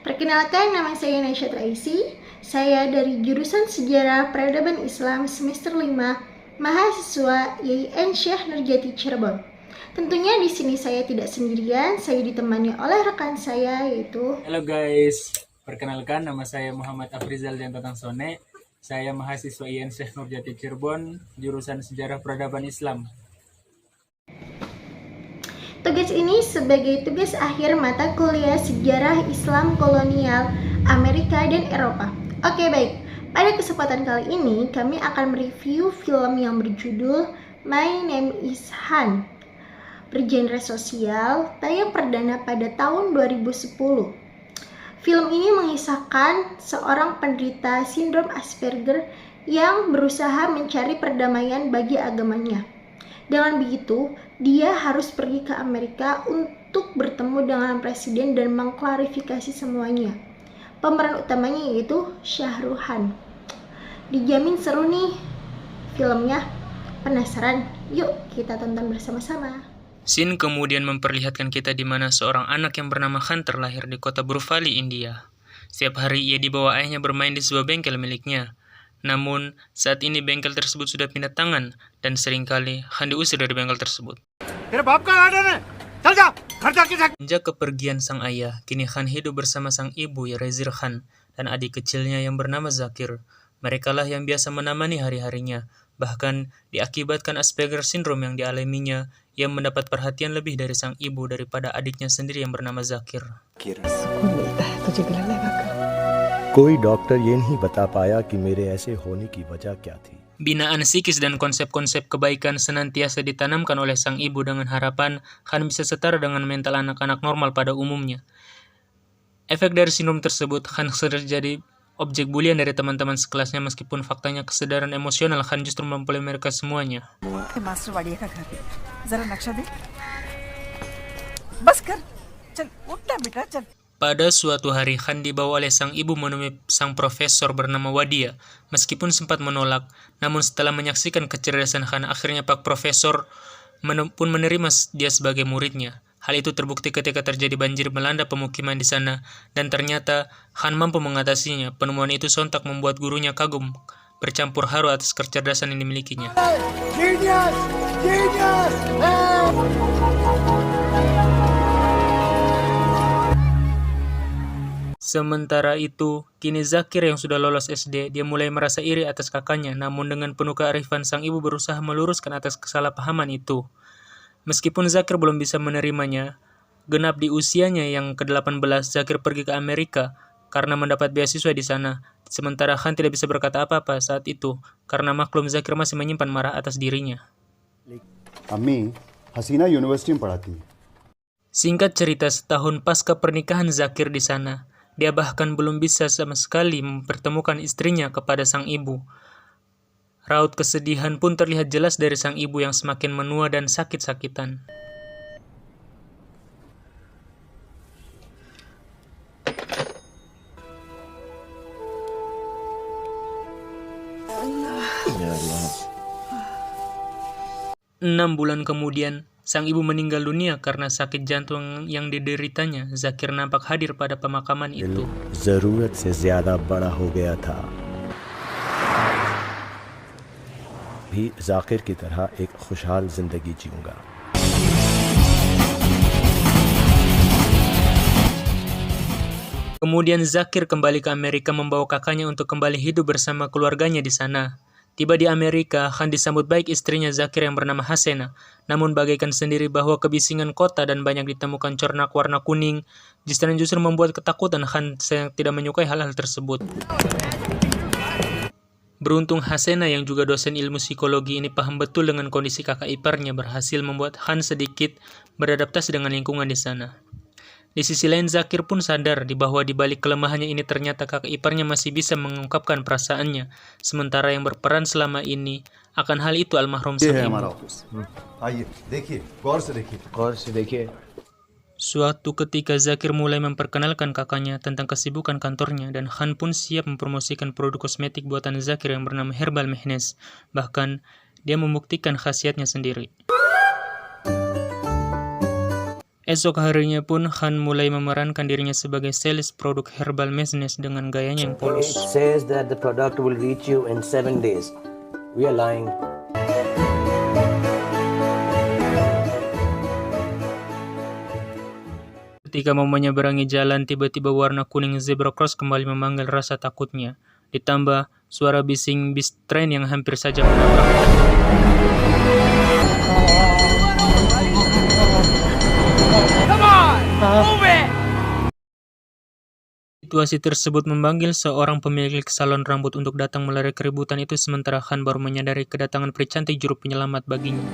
Perkenalkan, nama saya Nasyat Raisi. Saya dari jurusan Sejarah Peradaban Islam semester 5, mahasiswa YIN Syekh Nurjati Cirebon. Tentunya di sini saya tidak sendirian, saya ditemani oleh rekan saya yaitu... Halo guys, perkenalkan nama saya Muhammad Afrizal Jantatang Sone. Saya mahasiswa YIN Syekh Nurjati Cirebon, jurusan Sejarah Peradaban Islam. Tugas ini sebagai tugas akhir mata kuliah Sejarah Islam Kolonial Amerika dan Eropa. Oke, baik. Pada kesempatan kali ini kami akan mereview film yang berjudul My Name is Han, bergenre sosial, tayang perdana pada tahun 2010. Film ini mengisahkan seorang penderita sindrom Asperger yang berusaha mencari perdamaian bagi agamanya. Dengan begitu, dia harus pergi ke Amerika untuk bertemu dengan presiden dan mengklarifikasi semuanya. Pemeran utamanya yaitu Shah Rukh Khan. Dijamin seru nih filmnya. Penasaran? Yuk kita tonton bersama-sama. Scene kemudian memperlihatkan kita di mana seorang anak yang bernama Khan terlahir di kota Burfali, India. Setiap hari ia dibawa ayahnya bermain di sebuah bengkel miliknya. Namun, saat ini bengkel tersebut sudah pindah tangan dan seringkali Khan diusir dari bengkel tersebut. Sejak kepergian sang ayah, kini Khan hidup bersama sang ibu Rezir Khan dan adik kecilnya yang bernama Zakir. Merekalah yang biasa menemani hari-harinya. Bahkan diakibatkan Asperger syndrome yang dialaminya, ia mendapat perhatian lebih dari sang ibu daripada adiknya sendiri yang bernama Zakir. कोई डॉक्टर ये नहीं बता पाया कि मेरे ऐसे होने की वजह क्या थी. Binaan psikis dan konsep-konsep kebaikan senantiasa ditanamkan oleh sang ibu dengan harapan Khan bisa setara dengan mental anak-anak normal pada umumnya. Efek dari sindrom tersebut, Khan sering jadi objek bulian dari teman-teman sekelasnya meskipun faktanya kesadaran emosional Khan justru mempelai mereka semuanya. Pada suatu hari, Khan dibawa oleh sang ibu menemui sang profesor bernama Wadia. Meskipun sempat menolak, namun setelah menyaksikan kecerdasan Khan, akhirnya Pak Profesor pun menerima dia sebagai muridnya. Hal itu terbukti ketika terjadi banjir melanda pemukiman di sana, dan ternyata Khan mampu mengatasinya. Penemuan itu sontak membuat gurunya kagum, bercampur haru atas kecerdasan yang dimilikinya. Genius! Genius! Sementara itu, kini Zakir yang sudah lolos SD, dia mulai merasa iri atas kakaknya, namun dengan penuh kearifan sang ibu berusaha meluruskan atas kesalahpahaman itu. Meskipun Zakir belum bisa menerimanya, genap di usianya yang ke-18, Zakir pergi ke Amerika karena mendapat beasiswa di sana. Sementara Khan tidak bisa berkata apa-apa saat itu, karena maklum Zakir masih menyimpan marah atas dirinya. Ammi, Hasina University में पढ़ाती है. Singkat cerita, setahun pasca pernikahan Zakir di sana, dia bahkan belum bisa sama sekali mempertemukan istrinya kepada sang ibu. Raut kesedihan pun terlihat jelas dari sang ibu yang semakin menua dan sakit-sakitan. Ya Allah. 6 bulan kemudian, sang ibu meninggal dunia karena sakit jantung yang dideritanya. Zakir nampak hadir pada pemakaman itu. ज़रूरत से ज़्यादा बड़ा हो गया था. भी ज़ाकिर की तरह एक खुशहाल ज़िंदगी जीऊँगा. Kemudian Zakir kembali ke Amerika membawa kakaknya untuk kembali hidup bersama keluarganya di sana. Tiba di Amerika, Khan disambut baik istrinya Zakir yang bernama Hasena. Namun bagaikan sendiri bahwa kebisingan kota dan banyak ditemukan cornak warna kuning justru membuat ketakutan Khan yang tidak menyukai hal-hal tersebut. Beruntung Hasena yang juga dosen ilmu psikologi ini paham betul dengan kondisi kakak iparnya, berhasil membuat Khan sedikit beradaptasi dengan lingkungan di sana. Di sisi lain, Zakir pun sadar bahwa di balik kelemahannya ini ternyata kakak iparnya masih bisa mengungkapkan perasaannya, sementara yang berperan selama ini akan hal itu almarhum sang ibu. Suatu ketika Zakir mulai memperkenalkan kakaknya tentang kesibukan kantornya, dan Khan pun siap mempromosikan produk kosmetik buatan Zakir yang bernama Herbal Mehnes. Bahkan, dia membuktikan khasiatnya sendiri. Esok harinya pun Khan mulai memerankan dirinya sebagai sales produk herbal business dengan gayanya yang It polos. says that the product will reach you in 7 days. We are lying. Ketika mau menyeberangi jalan, tiba-tiba warna kuning zebra cross kembali memanggil rasa takutnya. Ditambah suara bising bis tren yang hampir saja menabrak. Situasi tersebut memanggil seorang pemilik salon rambut untuk datang melerai keributan itu, sementara Khan baru menyadari kedatangan peri cantik juru penyelamat baginya.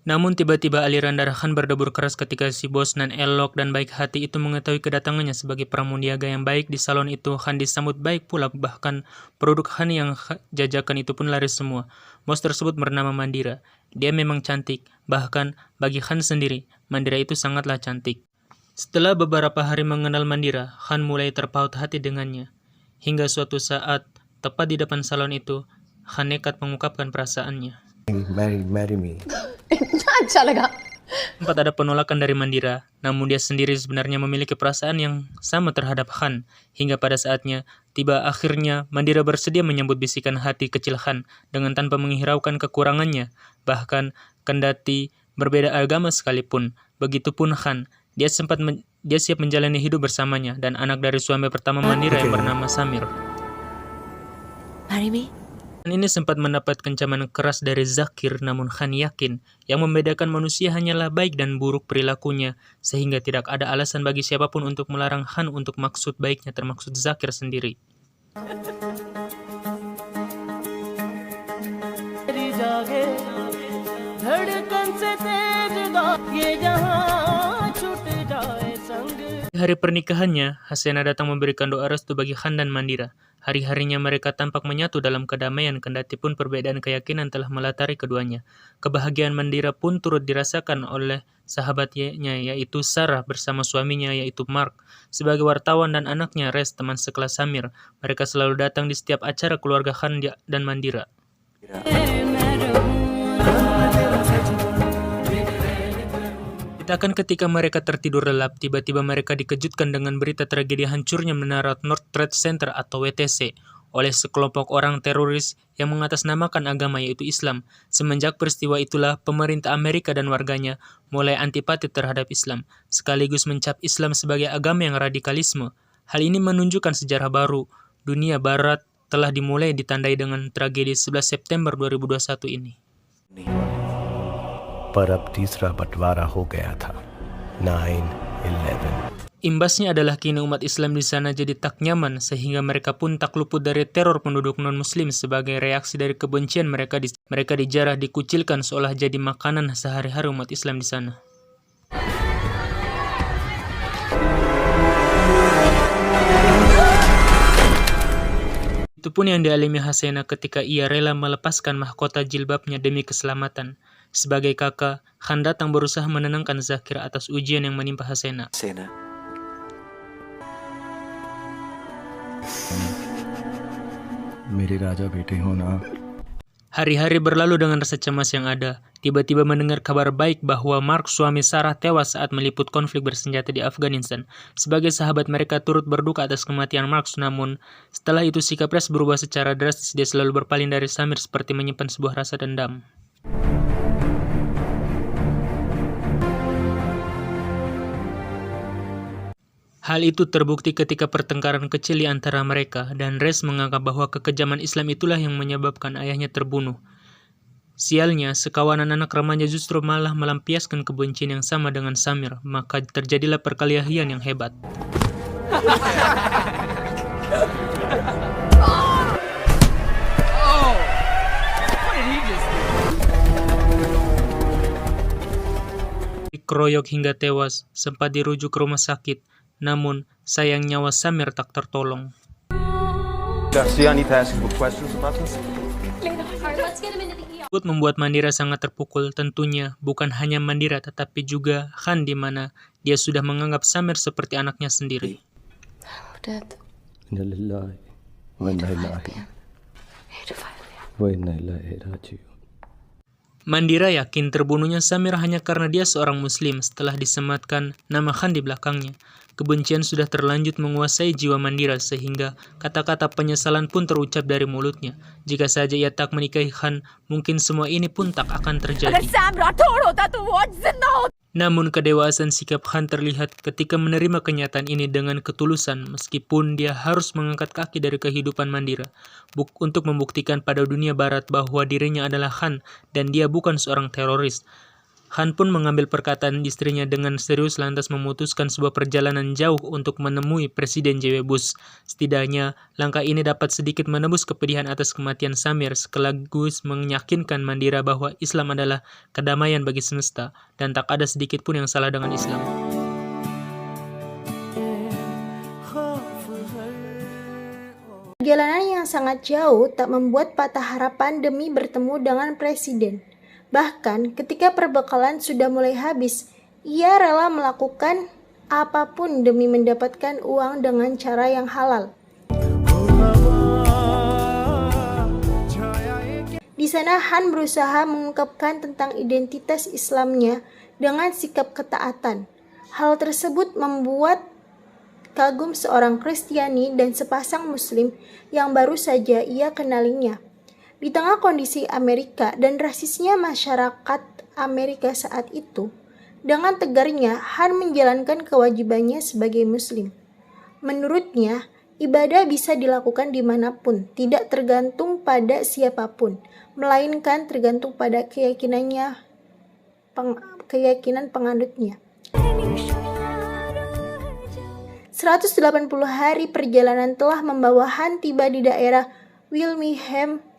Namun tiba-tiba aliran darah Khan berdebur keras ketika si bos nan elok dan baik hati itu mengetahui kedatangannya sebagai pramuniaga yang baik di salon itu. Khan disambut baik pula, bahkan produk Khan yang jajakan itu pun laris semua. Bos tersebut bernama Mandira. Dia memang cantik, bahkan bagi Khan sendiri, Mandira itu sangatlah cantik. Setelah beberapa hari mengenal Mandira, Khan mulai terpaut hati dengannya. Hingga suatu saat, tepat di depan salon itu, Khan nekat mengungkapkan perasaannya. Marry me. Sempat ada penolakan dari Mandira, namun dia sendiri sebenarnya memiliki perasaan yang sama terhadap Khan. Hingga pada saatnya, tiba akhirnya Mandira bersedia menyambut bisikan hati kecil Khan dengan tanpa menghiraukan kekurangannya. Bahkan, kendati berbeda agama sekalipun, begitupun Khan, dia siap menjalani hidup bersamanya dan anak dari suami pertama Mandira yang bernama Samir. Marry me? Ini sempat mendapat kencaman keras dari Zakir, namun Khan yakin yang membedakan manusia hanyalah baik dan buruk perilakunya, sehingga tidak ada alasan bagi siapapun untuk melarang Khan untuk maksud baiknya, termaksud Zakir sendiri. Di hari pernikahannya, Hasena datang memberikan doa restu bagi Khan dan Mandira. Hari-harinya mereka tampak menyatu dalam kedamaian, kendati pun perbedaan keyakinan telah melatari keduanya. Kebahagiaan Mandira pun turut dirasakan oleh sahabatnya, yaitu Sarah, bersama suaminya yaitu Mark. Sebagai wartawan dan anaknya Res, teman sekelas Samir, mereka selalu datang di setiap acara keluarga Khan dan Mandira. Akan ketika mereka tertidur lelap, tiba-tiba mereka dikejutkan dengan berita tragedi hancurnya menara World Trade Center atau WTC oleh sekelompok orang teroris yang mengatasnamakan agama yaitu Islam. Semenjak peristiwa itulah, pemerintah Amerika dan warganya mulai antipati terhadap Islam, sekaligus mencap Islam sebagai agama yang radikalisme. Hal ini menunjukkan sejarah baru. Dunia Barat telah dimulai ditandai dengan tragedi 11 September 2021 ini. पर अब तीसरा बंटवारा हो गया था 9/11. Imbasnya adalah kini umat Islam di sana jadi tak nyaman, sehingga mereka pun tak luput dari teror penduduk non-muslim. Sebagai reaksi dari kebencian mereka dijarah, dikucilkan seolah jadi makanan sehari-hari umat Islam di sana. Itu pun yang dialami Hasena ketika ia rela melepaskan mahkota jilbabnya demi keselamatan. Sebagai kakak, Khan datang berusaha menenangkan Zakir atas ujian yang menimpa Hasena. मेरे राजा बेटे हो ना. Hari-hari berlalu dengan rasa cemas yang ada. Tiba-tiba mendengar kabar baik bahwa Mark, suami Sarah, tewas saat meliput konflik bersenjata di Afghanistan. Sebagai sahabat, mereka turut berduka atas kematian Mark, namun setelah itu sikap Res berubah secara drastis. Dia selalu berpaling dari Samir seperti menyimpan sebuah rasa dendam. Hal itu terbukti ketika pertengkaran kecil di antara mereka, dan Res menganggap bahwa kekejaman Islam itulah yang menyebabkan ayahnya terbunuh. Sialnya, sekawanan anak remaja justru malah melampiaskan kebencian yang sama dengan Samir, maka terjadilah perkelahian yang hebat. Dikeroyok hingga tewas, sempat dirujuk ke rumah sakit. Namun, sayang nyawa Samir tak tertolong. Tersebut membuat Mandira sangat terpukul. Tentunya bukan hanya Mandira, tetapi juga Khan, di mana dia sudah menganggap Samir seperti anaknya sendiri. वइन्ना इलैहि राजिऊन. Mandira yakin terbunuhnya Samir hanya karena dia seorang muslim setelah disematkan nama Khan di belakangnya. Kebencian sudah terlanjut menguasai jiwa Mandira sehingga kata-kata penyesalan pun terucap dari mulutnya. Jika saja ia tak menikahi Khan, mungkin semua ini pun tak akan terjadi. Namun kedewasaan sikap Khan terlihat ketika menerima kenyataan ini dengan ketulusan meskipun dia harus mengangkat kaki dari kehidupan Mandira untuk membuktikan pada dunia barat bahwa dirinya adalah Khan dan dia bukan seorang teroris. Khan pun mengambil perkataan istrinya dengan serius lantas memutuskan sebuah perjalanan jauh untuk menemui Presiden J.W. Bush. Setidaknya, langkah ini dapat sedikit menebus kepedihan atas kematian Samir sekaligus meyakinkan Mandira bahwa Islam adalah kedamaian bagi semesta dan tak ada sedikit pun yang salah dengan Islam. Perjalanan yang sangat jauh tak membuat patah harapan demi bertemu dengan Presiden. Bahkan ketika perbekalan sudah mulai habis, ia rela melakukan apapun demi mendapatkan uang dengan cara yang halal. Di sana Han berusaha mengungkapkan tentang identitas Islamnya dengan sikap ketaatan. Hal tersebut membuat kagum seorang Kristiani dan sepasang Muslim yang baru saja ia kenalinya. Di tengah kondisi Amerika dan rasisnya masyarakat Amerika saat itu, dengan tegarnya Han menjalankan kewajibannya sebagai Muslim. Menurutnya, ibadah bisa dilakukan dimanapun, tidak tergantung pada siapapun, melainkan tergantung pada keyakinan penganutnya. 180 hari perjalanan telah membawa Han tiba di daerah Wilmington,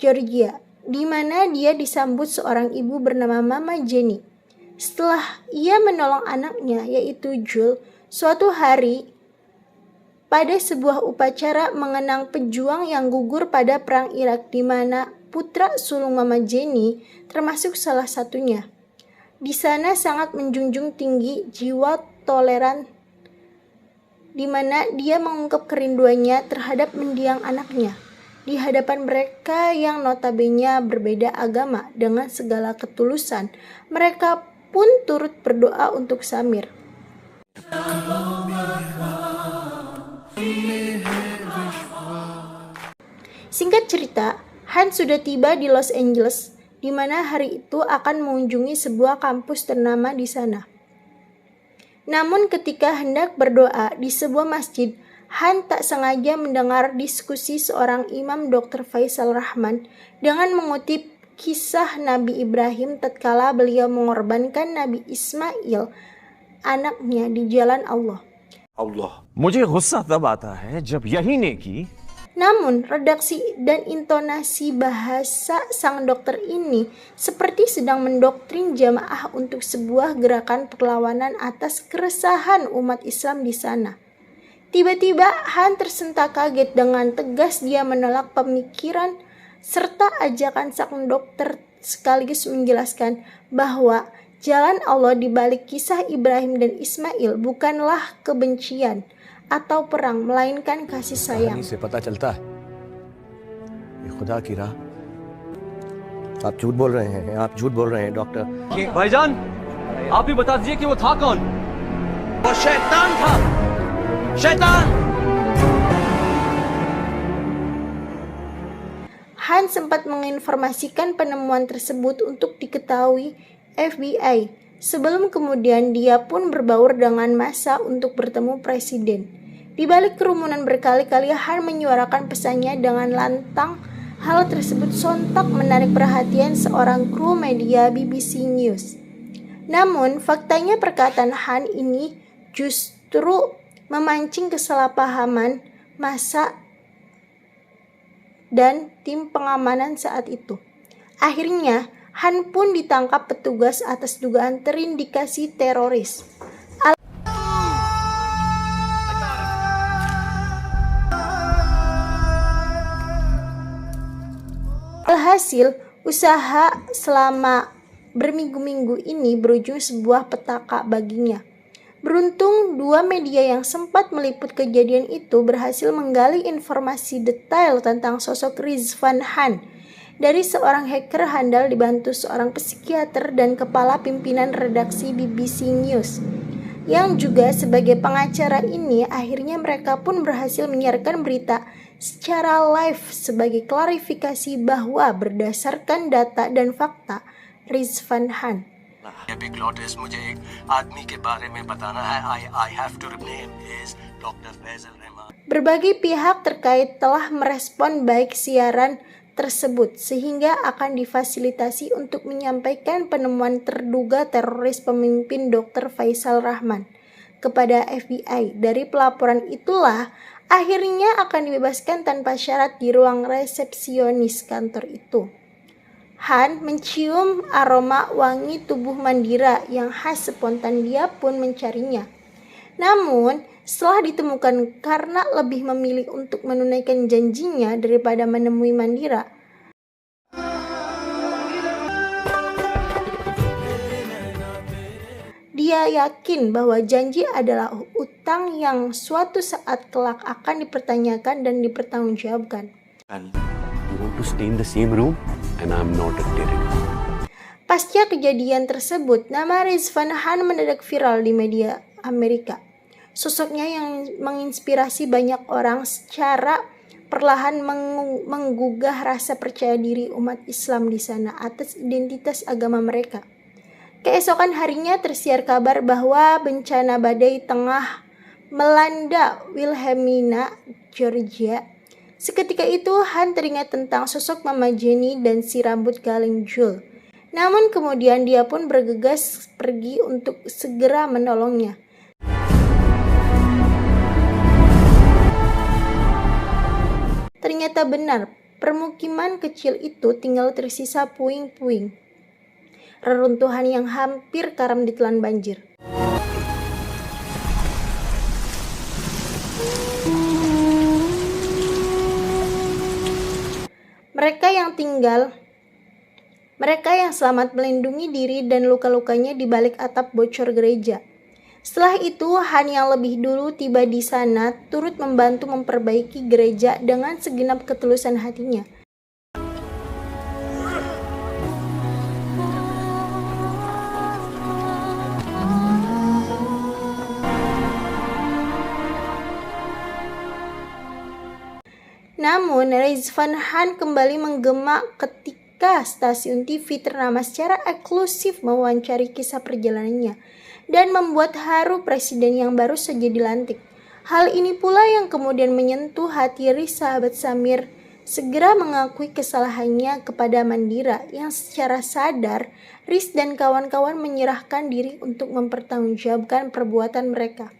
Georgia, di mana dia disambut seorang ibu bernama Mama Jenny. Setelah ia menolong anaknya, yaitu Jules, suatu hari pada sebuah upacara mengenang pejuang yang gugur pada Perang Irak, di mana putra sulung Mama Jenny termasuk salah satunya. Di sana sangat menjunjung tinggi jiwa toleran, di mana dia mengungkap kerinduannya terhadap mendiang anaknya di hadapan mereka yang notabene berbeda agama. Dengan segala ketulusan, mereka pun turut berdoa untuk Samir. Singkat cerita, Han sudah tiba di Los Angeles, di mana hari itu akan mengunjungi sebuah kampus ternama di sana. Namun ketika hendak berdoa di sebuah masjid, Han tak sengaja mendengar diskusi seorang imam Dr. Faisal Rahman dengan mengutip kisah Nabi Ibrahim tatkala beliau mengorbankan Nabi Ismail, anaknya, di jalan Allah. मुझे गुस्सा तब आता है जब यही नेकी. Namun, redaksi dan intonasi bahasa sang dokter ini seperti sedang mendoktrin jamaah untuk sebuah gerakan perlawanan atas keresahan umat Islam di sana. Tiba-tiba Han tersentak kaget. Dengan tegas dia menolak pemikiran serta ajakan sang dokter sekaligus menjelaskan bahwa jalan Allah di balik kisah Ibrahim dan Ismail bukanlah kebencian atau perang, melainkan kasih sayang. कहानी से पता चलता है ये खुदा की राह. आप झूठ बोल रहे हैं, आप झूठ बोल रहे हैं डॉक्टर. भाईजान, आप ही बता दीजिए कि वो था कौन. वो शैतान था. शैतान. Han sempat menginformasikan penemuan tersebut untuk diketahui FBI. Sebelum kemudian dia pun berbaur dengan massa untuk bertemu presiden. Di balik kerumunan berkali-kali Han menyuarakan pesannya dengan lantang. Hal tersebut sontak menarik perhatian seorang kru media BBC News. Namun faktanya perkataan Han ini justru memancing kesalahpahaman massa dan tim pengamanan saat itu. Akhirnya, Han pun ditangkap petugas atas dugaan terindikasi teroris. Alhasil, usaha selama berminggu-minggu ini berujung sebuah petaka baginya. Beruntung, dua media yang sempat meliput kejadian itu berhasil menggali informasi detail tentang sosok Rizvan Han dari seorang hacker handal dibantu seorang psikiater dan kepala pimpinan redaksi BBC News. Yang juga sebagai pengacara ini, akhirnya mereka pun berhasil menyiarkan berita secara live sebagai klarifikasi bahwa berdasarkan data dan fakta, Rizvan Han. ये big lotus मुझे एक आदमी के बारे में बताना है. I have to name is Dr. Faisal Rahman. Berbagai pihak terkait telah merespon baik siaran tersebut sehingga akan difasilitasi untuk menyampaikan penemuan terduga teroris pemimpin Dr. Faisal Rahman kepada FBI. Dari pelaporan itulah akhirnya akan dibebaskan tanpa syarat di ruang resepsionis kantor itu. Han mencium aroma wangi tubuh Mandira yang khas, spontan dia pun mencarinya. Namun, setelah ditemukan karena lebih memilih untuk menunaikan janjinya daripada menemui Mandira, dia yakin bahwa janji adalah utang yang suatu saat kelak akan dipertanyakan dan dipertanggungjawabkan. You want to stay in the same room, and I'm not a terrorist. Pasca kejadian tersebut, nama Rizvan Han mendadak viral di media Amerika. Sosoknya yang menginspirasi banyak orang secara perlahan menggugah rasa percaya diri umat Islam di sana atas identitas agama mereka. Keesokan harinya tersiar kabar bahwa bencana badai tengah melanda Wilhelmina, Georgia. Seketika itu Han teringat tentang sosok Mama Jenny dan si rambut galeng Jul. Namun kemudian dia pun bergegas pergi untuk segera menolongnya. Ternyata benar, permukiman kecil itu tinggal tersisa puing-puing reruntuhan yang hampir karam ditelan banjir. Mereka yang selamat melindungi diri dan luka-lukanya di balik atap bocor gereja. Setelah itu, Han yang lebih dulu tiba di sana turut membantu memperbaiki gereja dengan segenap ketulusan hatinya. Namun, Rizvan Han kembali menggema ketika stasiun TV ternama secara eksklusif mewawancari kisah perjalanannya dan membuat haru presiden yang baru saja dilantik. Hal ini pula yang kemudian menyentuh hati Riz sahabat Samir, segera mengakui kesalahannya kepada Mandira yang secara sadar Riz dan kawan-kawan menyerahkan diri untuk mempertanggungjawabkan perbuatan mereka.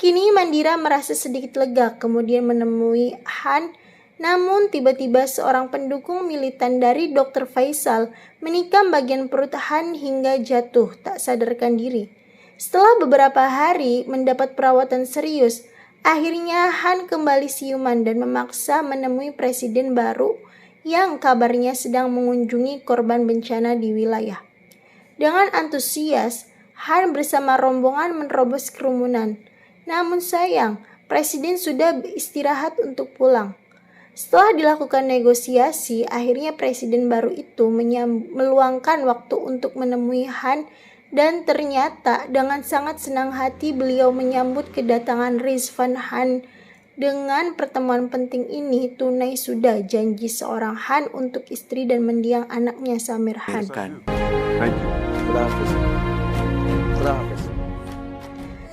Kini Mandira merasa sedikit lega kemudian menemui Han, namun tiba-tiba seorang pendukung militan dari Dr. Faisal menikam bagian perut Han hingga jatuh tak sadarkan diri. Setelah beberapa hari mendapat perawatan serius, akhirnya Han kembali siuman dan memaksa menemui presiden baru yang kabarnya sedang mengunjungi korban bencana di wilayah. Dengan antusias, Han bersama rombongan menerobos kerumunan. Namun sayang, presiden sudah beristirahat untuk pulang. Setelah dilakukan negosiasi, akhirnya presiden baru itu meluangkan waktu untuk menemui Han dan ternyata dengan sangat senang hati beliau menyambut kedatangan Rizvan Han. Dengan pertemuan penting ini, tunai sudah janji seorang Han untuk istri dan mendiang anaknya Samir Han.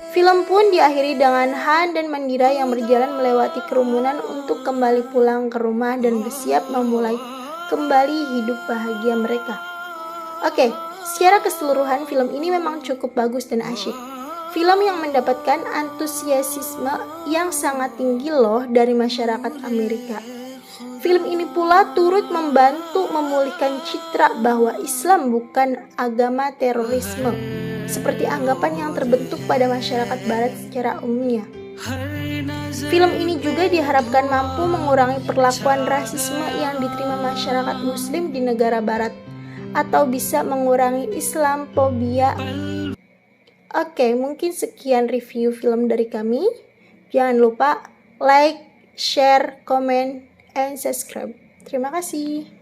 Film pun diakhiri dengan Han dan Mandira yang berjalan melewati kerumunan untuk kembali pulang ke rumah dan bersiap memulai kembali hidup bahagia mereka. Oke, secara keseluruhan film ini memang cukup bagus dan asyik. Film yang mendapatkan antusiasme yang sangat tinggi loh dari masyarakat Amerika. Film ini pula turut membantu memulihkan citra bahwa Islam bukan agama terorisme, seperti anggapan yang terbentuk pada masyarakat barat secara umumnya. Film ini juga diharapkan mampu mengurangi perlakuan rasisme yang diterima masyarakat muslim di negara barat, atau bisa mengurangi Islamfobia Oke, mungkin sekian review film dari kami. Jangan lupa like, share, comment, and subscribe. Terima kasih.